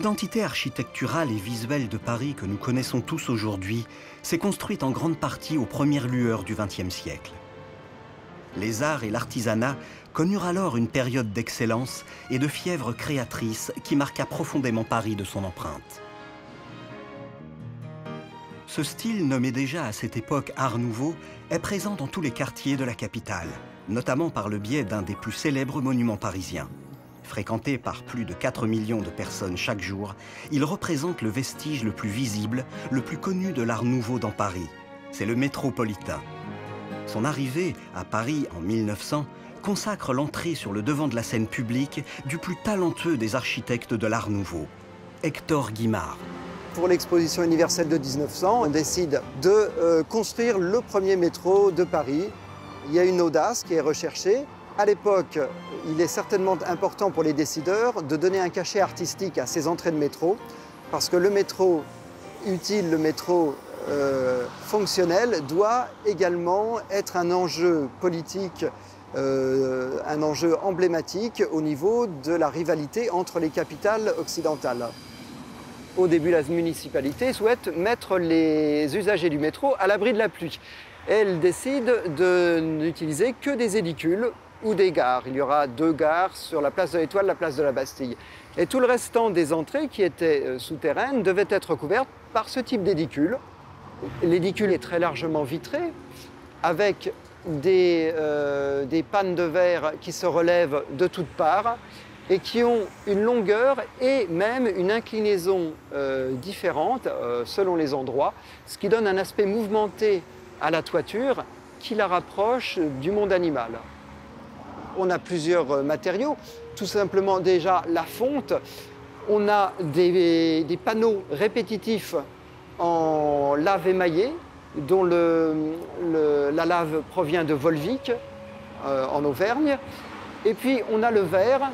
L'identité architecturale et visuelle de Paris que nous connaissons tous aujourd'hui s'est construite en grande partie aux premières lueurs du XXe siècle. Les arts et l'artisanat connurent alors une période d'excellence et de fièvre créatrice qui marqua profondément Paris de son empreinte. Ce style, nommé déjà à cette époque Art Nouveau, est présent dans tous les quartiers de la capitale, notamment par le biais d'un des plus célèbres monuments parisiens. Fréquenté par plus de 4 millions de personnes chaque jour, il représente le vestige le plus visible, le plus connu de l'Art Nouveau dans Paris. C'est le Métropolitain. Son arrivée à Paris en 1900 consacre l'entrée sur le devant de la scène publique du plus talentueux des architectes de l'Art Nouveau, Hector Guimard. Pour l'exposition universelle de 1900, on décide de construire le premier métro de Paris. Il y a une audace qui est recherchée. À l'époque, il est certainement important pour les décideurs de donner un cachet artistique à ces entrées de métro, parce que le métro utile, le métro fonctionnel, doit également être un enjeu politique, un enjeu emblématique au niveau de la rivalité entre les capitales occidentales. Au début, la municipalité souhaite mettre les usagers du métro à l'abri de la pluie. Elle décide de n'utiliser que des édicules ou des gares. Il y aura 2 gares sur la place de l'Étoile, la place de la Bastille. Et tout le restant des entrées, qui étaient souterraines, devaient être couvertes par ce type d'édicule. L'édicule est très largement vitré, avec des pannes de verre qui se relèvent de toutes parts et qui ont une longueur et même une inclinaison différente selon les endroits, ce qui donne un aspect mouvementé à la toiture qui la rapproche du monde animal. On a plusieurs matériaux, tout simplement déjà la fonte. On a des panneaux répétitifs en lave émaillée, dont la lave provient de Volvic, en Auvergne. Et puis on a le verre.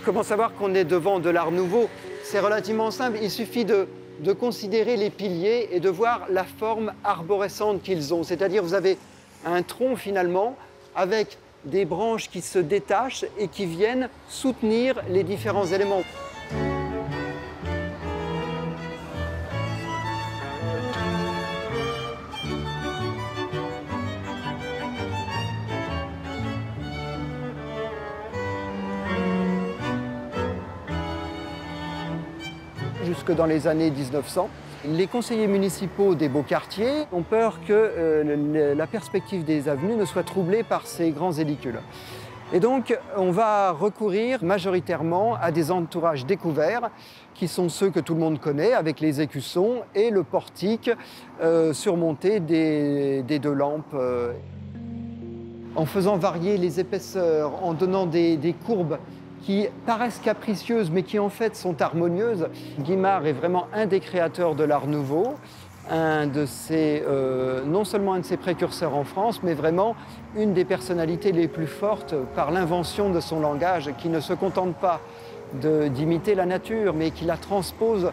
Comment savoir qu'on est devant de l'Art Nouveau? C'est relativement simple, il suffit de considérer les piliers et de voir la forme arborescente qu'ils ont. C'est-à-dire vous avez un tronc finalement avec des branches qui se détachent et qui viennent soutenir les différents éléments. Jusque dans les années 1900. Les conseillers municipaux des beaux quartiers ont peur que la perspective des avenues ne soit troublée par ces grands édicules. Et donc, on va recourir majoritairement à des entourages découverts, qui sont ceux que tout le monde connaît, avec les écussons et le portique surmonté des 2 lampes. En faisant varier les épaisseurs, en donnant des courbes qui paraissent capricieuses, mais qui en fait sont harmonieuses. Guimard est vraiment un des créateurs de l'Art Nouveau, non seulement un de ses précurseurs en France, mais vraiment une des personnalités les plus fortes par l'invention de son langage, qui ne se contente pas d'imiter la nature, mais qui la transpose,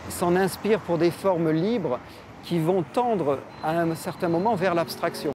s'en inspire pour des formes libres qui vont tendre à un certain moment vers l'abstraction.